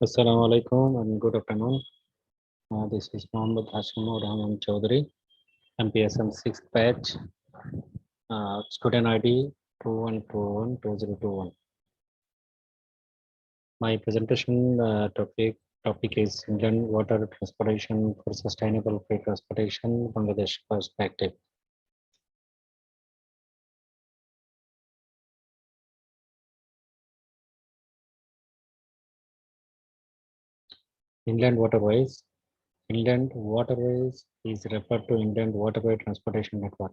Assalamu alaikum and good afternoon. This is Mohammed Hashemur Chaudhary, MPSM 6th batch, student ID 21212021. My presentation topic is Inland Water Transportation for Sustainable Free Transportation, Bangladesh Perspective. Inland waterways. Inland waterways is referred to Inland Waterway Transportation Network.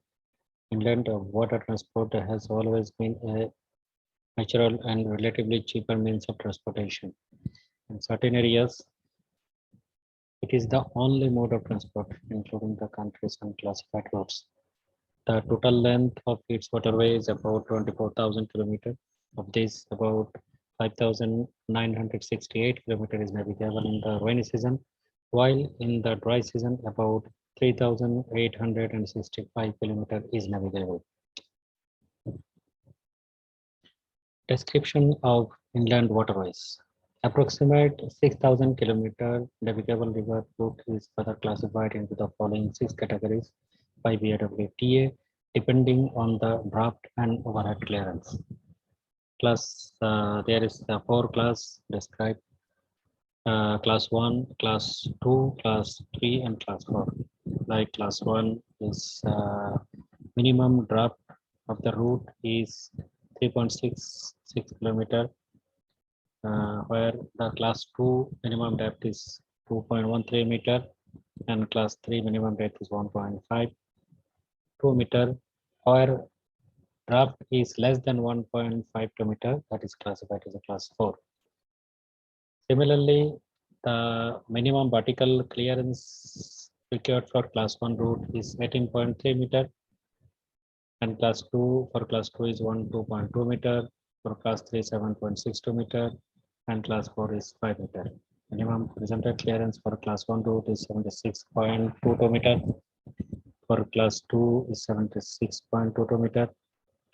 Inland water transport has always been a natural and relatively cheaper means of transportation. In certain areas, it is the only mode of transport, including the country's unclassified routes. The total length of its waterway is about 24,000 kilometers. Of this, about 5,968 kilometers is navigable in the rainy season, while in the dry season, about 3,865 kilometers is navigable. Description of inland waterways. Approximate 6,000 kilometer navigable river route is further classified into the following 6 categories by BSMRMU, depending on the draft and overhead clearance. There is the 4 class described: class 1, class 2, class 3, and class 4. Like class 1 is minimum draft of the route is 3.66 kilometer. Where the class 2 minimum depth is 2.13 meter and class 3 minimum depth is 1.52 meter. Where draft is less than 1.52 meter, that is classified as a class 4. Similarly, the minimum vertical clearance required for class 1 route is 18.3 meter, and class 2 is 2.2 meter, for class 3 7.62 meter, and class 4 is 5 meter. Minimum horizontal clearance for class 1 route is 76.22 meter, for class 2 is 76.22 meter,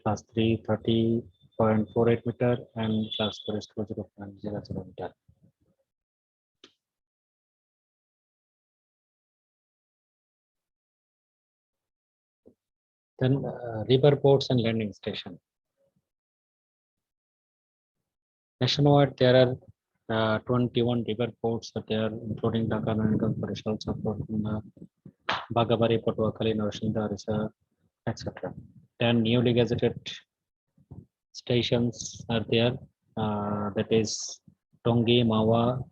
class 3 30.48 meter, and class 4 is 20.00 meter. Then river ports and landing station. Nationwide, there are 21 river ports that are including Dhaka, Narayanganj, Parishal, Sapur, Bagabari, Patuakhali, Narashinda, Arisa, etc. 10 newly gazetted stations are there. That is Tongi, Mawa,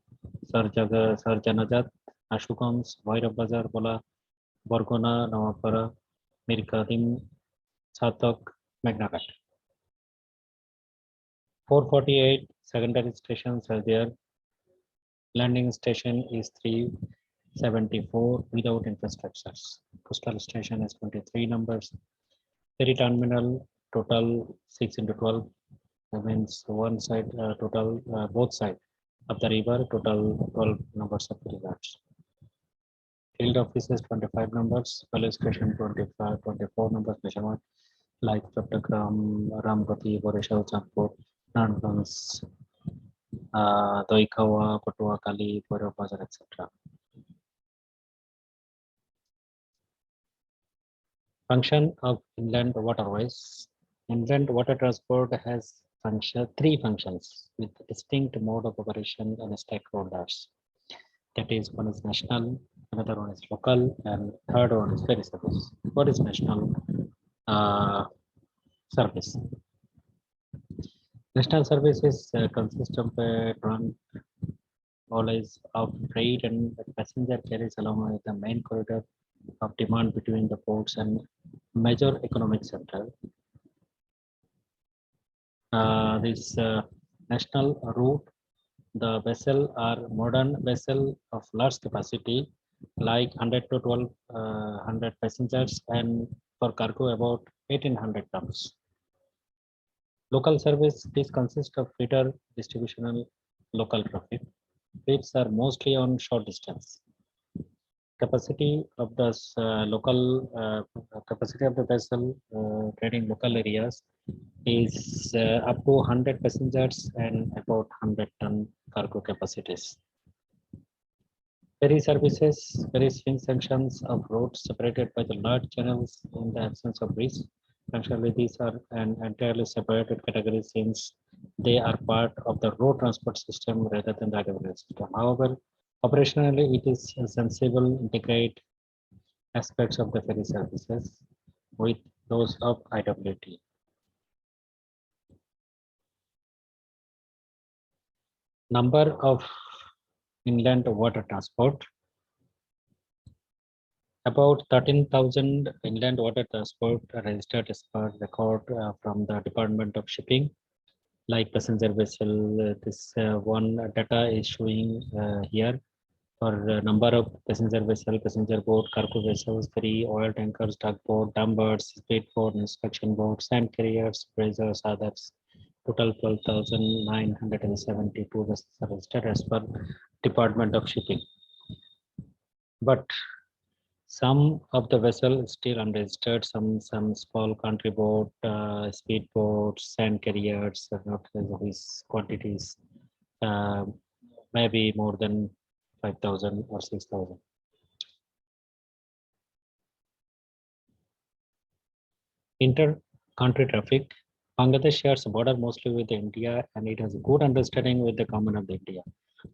Sarjanajat, Ashukams, Vairab Bazar, Bola, Borgona, Nawapara, Mirkadim, Satok, Megnagat. 448 secondary stations are there. Landing station is 374 without infrastructures. Coastal station is 23 numbers. Ferry terminal total 6 into 12. That means one side total both sides of the river total 12 numbers of rivers. Field offices 25 numbers. Police station 24 numbers measurement like Chattakam, Ramgati, Boreshal, Chandpur, Nandgans, Doikawa, Patuakhali, Bhairab Bazar, etc. Function of inland waterways. Inland water transport has three functions with distinct mode of operation and stakeholders. That is, one is national, another one is local, and third one is ferry service. What is national service? National services consist of a trunk haulage of freight and passenger carriage along with the main corridor of demand between the ports and major economic center. This national route, the vessel are modern vessel of large capacity, like 100 to 1200 passengers, and for cargo about 1800 tons. Local service, this consists of feeder distributional local traffic. Trips are mostly on short distance. Capacity of the capacity of the vessel trading local areas is up to 100 passengers and about 100-ton cargo capacities. Ferry services, ferry swing sections of roads separated by the large channels in the absence of bridge. Actually, these are an entirely separated category since they are part of the road transport system rather than the railway system. However, operationally, it is sensible integrate aspects of the ferry services with those of IWT. Number of inland water transport. About 13,000 inland water transport registered as per record from the Department of Shipping, like passenger vessel. This one data is showing here for number of passenger vessel, passenger boat, cargo vessels, ferry, oil tankers, tugboat, dumbers, speedboat, inspection boats, sand carriers, braziers, others. Total 12,972 vessels are registered as per Department of Shipping. But some of the vessels still unregistered, some small country boat, speedboats, sand carriers, not these quantities, uh, maybe more than 5,000 or 6,000. Inter-country traffic. Bangladesh shares a border mostly with India and it has a good understanding with the government of India.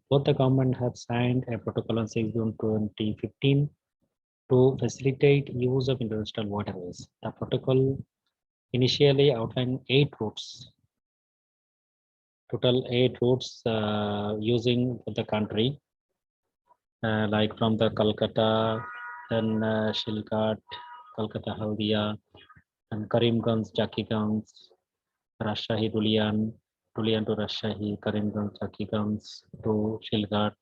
Both the government have signed a protocol on 6 June 2015 to facilitate use of international waterways. The protocol initially outlined 8 routes, total 8 routes using the country, like from the Calcutta, then Shilghat, Calcutta Haldia, and Karimganj, Jakiganj, Rajshahi Dulian, Dulian to Rajshahi, Karimganj, Jakiganj to Shilghat,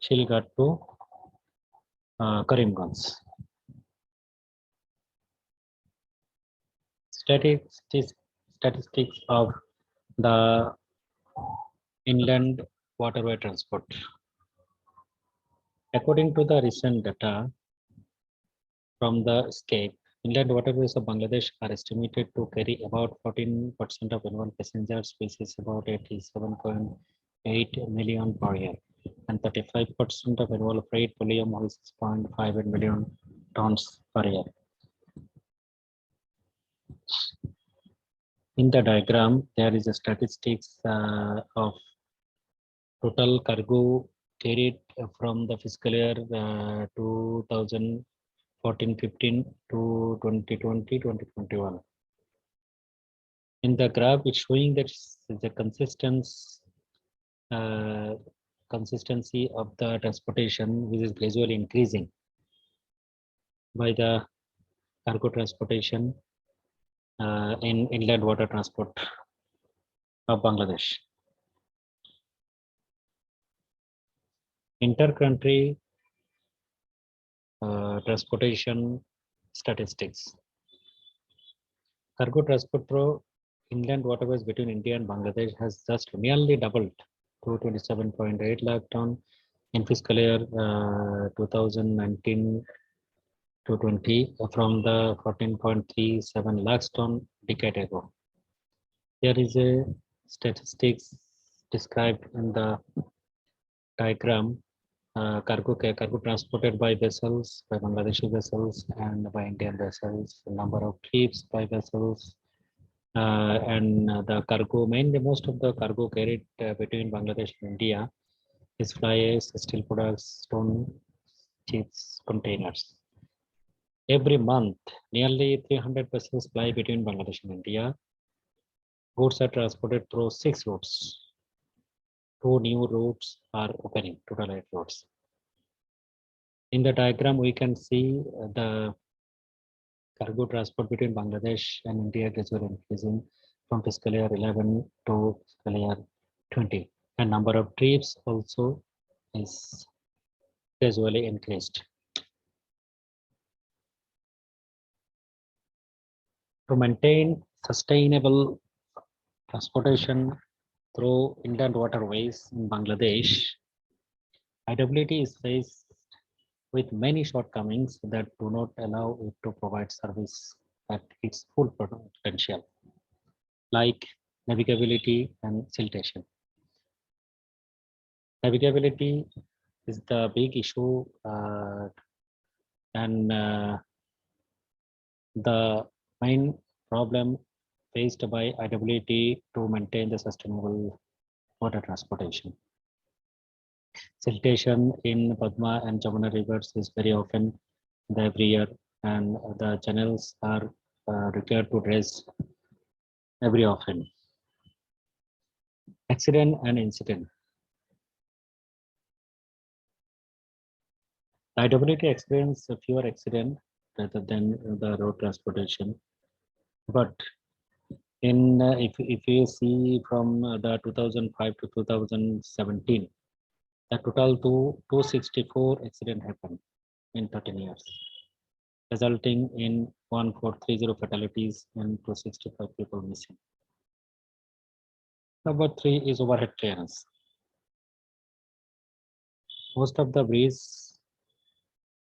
Shilghat to Karimganj. Statistics of the inland waterway transport. According to the recent data from the SCAPE, inland waterways of Bangladesh are estimated to carry about 14% of annual passengers, which is about 87.8 million per year, and 35% of annual freight volume, which is 0.58 million tons per year. In the diagram, there is a statistics of total cargo carried from the fiscal year 2014-15 to 2020-2021. In the graph, it's showing that the consistency of the transportation, which is gradually increasing by the cargo transportation in inland water transport of Bangladesh. Inter-country transportation statistics. Cargo transport through inland waterways between India and Bangladesh has just nearly doubled to 27.8 lakh ton in fiscal year 2019 to 20 from the 14.37 lakhs ton decade ago. There is a statistics described in the diagram. Cargo transported by vessels, by Bangladeshi vessels and by Indian vessels, the number of trips by vessels, and the cargo, mainly most of the cargo carried between Bangladesh and India is fly ash, steel products, stone, chips, containers. Every month, nearly 300 vessels fly between Bangladesh and India. Goods are transported through 6 routes. 2 new routes are opening, total 8 routes. In the diagram, we can see the cargo transport between Bangladesh and India gradually increasing from fiscal year 11 to fiscal year 20. And number of trips also is gradually increased. To maintain sustainable transportation through inland waterways in Bangladesh, IWT is faced with many shortcomings that do not allow it to provide service at its full potential. like navigability and siltation. Navigability is the big issue, and the main problem faced by IWT to maintain the sustainable water transportation. Siltation in Padma and Jamuna rivers is very often every year, and the channels are required to dredge every often. Accident and incident. IWT experience fewer accidents rather than the road transportation, but in if you see from the 2005 to 2017, the total 264 accident happened in 13 years, resulting in 1430 fatalities and 265 people missing. Number 3 is overhead clearance. Most of the bridges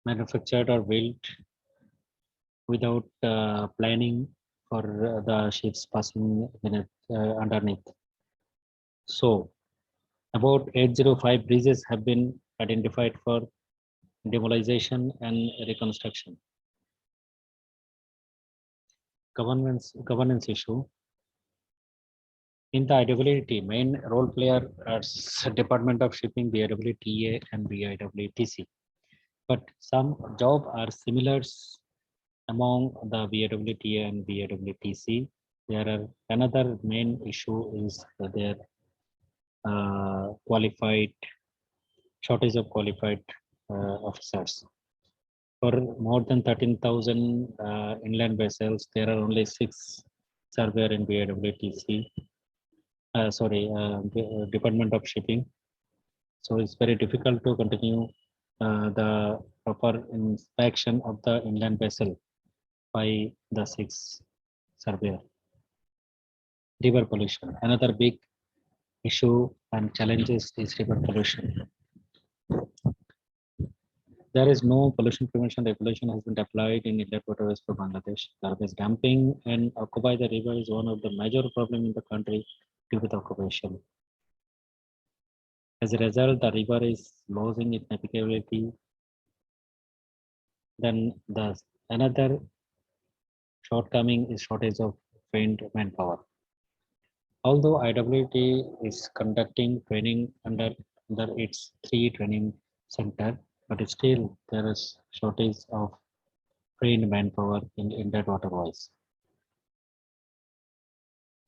manufactured or built without planning for the ships passing underneath. So about 805 bridges have been identified for demolition and reconstruction. Governance issue. In the IWT, main role player are Department of Shipping, BIWTA and BIWTC. But some jobs are similar among the BIWTA and BIWTC. There are another main issue is their shortage of qualified officers. For more than 13,000 inland vessels, there are only 6 surveyor in BIWTC. Department of Shipping. So it's very difficult to continue the proper inspection of the inland vessel by the 6 surveyor. River pollution. Another big issue and challenges is river pollution. There is no pollution prevention regulation has been applied in inlet waterways for Bangladesh. Garbage dumping and occupy the river is one of the major problems in the country due to the occupation. As a result, the river is losing its navigability. Then the another shortcoming is shortage of trained manpower. Although IWT is conducting training under its 3 training center, but still there is shortage of trained manpower in inlet waterways.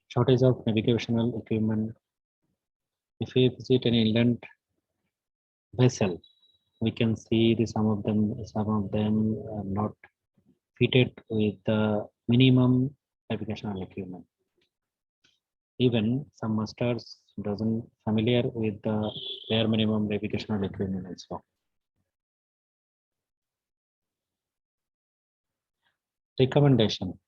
Shortage of navigational equipment. If we visit an inland vessel, we can see some of them are not fitted with the minimum navigational equipment. Even some masters doesn't familiar with the bare minimum navigational equipment also. Recommendation.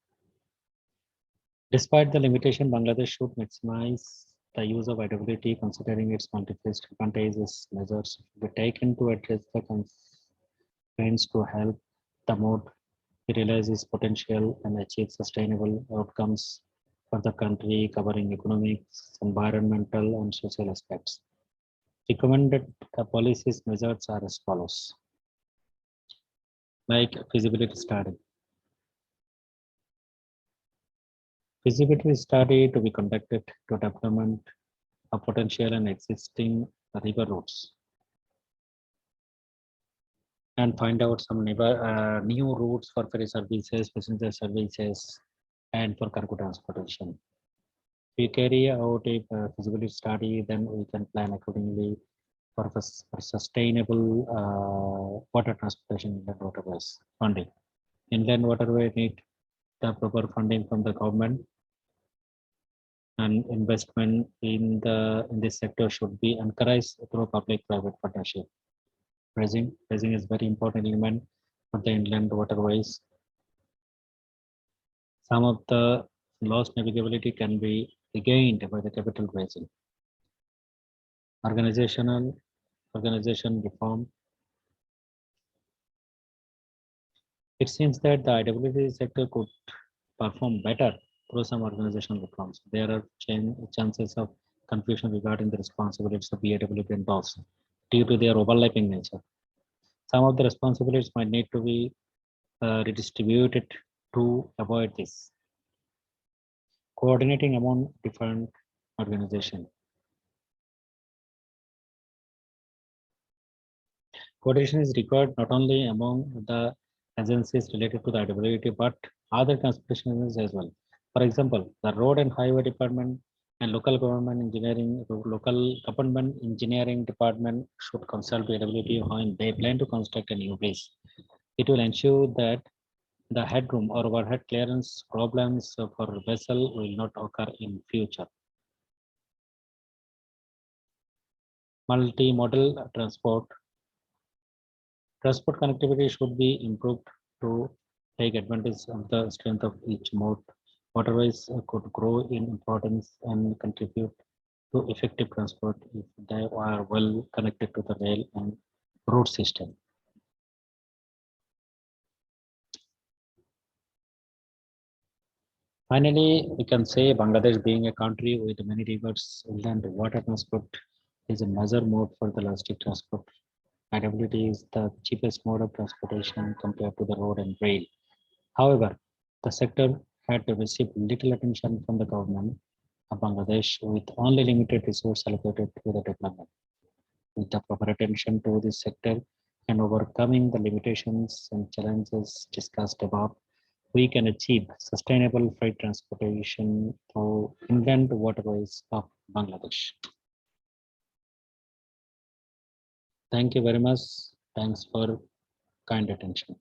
Despite the limitation, Bangladesh should maximize the use of IWT considering its multiple advantages. Measures should be taken to address the constraints to help the mode realize its potential and achieve sustainable outcomes for the country, covering economics, environmental, and social aspects. Recommended policies measures are as follows. Like feasibility study. Feasibility study to be conducted to development of potential and existing river routes and find out some new routes for ferry services, passenger services, and for cargo transportation. If we carry out a feasibility study, then we can plan accordingly for sustainable water transportation in the waterways funding. Inland waterway need the proper funding from the government, and investment in this sector should be encouraged through public-private partnership. Dredging is very important element for the inland waterways. Some of the lost navigability can be regained by the capital dredging. Organization reform. It seems that the IWT sector could perform better through some organizational reforms. There are chances of confusion regarding the responsibilities of BAWP and BOS due to their overlapping nature. Some of the responsibilities might need to be redistributed to avoid this. Coordinating among different organizations. Coordination is required not only among the agencies related to the IWT, but other transportation agencies as well. For example, the Road and Highway Department and local government engineering department should consult BWT when they plan to construct a new bridge. It will ensure that the headroom or overhead clearance problems for vessel will not occur in future. Multimodal transport. Transport connectivity should be improved to take advantage of the strength of each mode. Waterways could grow in importance and contribute to effective transport if they are well connected to the rail and road system. Finally, we can say Bangladesh being a country with many rivers, inland water transport is a major mode for the logistic transport. IWT is the cheapest mode of transportation compared to the road and rail. However, the sector had received little attention from the government of Bangladesh with only limited resources allocated to the development. With the proper attention to this sector and overcoming the limitations and challenges discussed above, we can achieve sustainable freight transportation through inland waterways of Bangladesh. Thank you very much. Thanks for kind attention.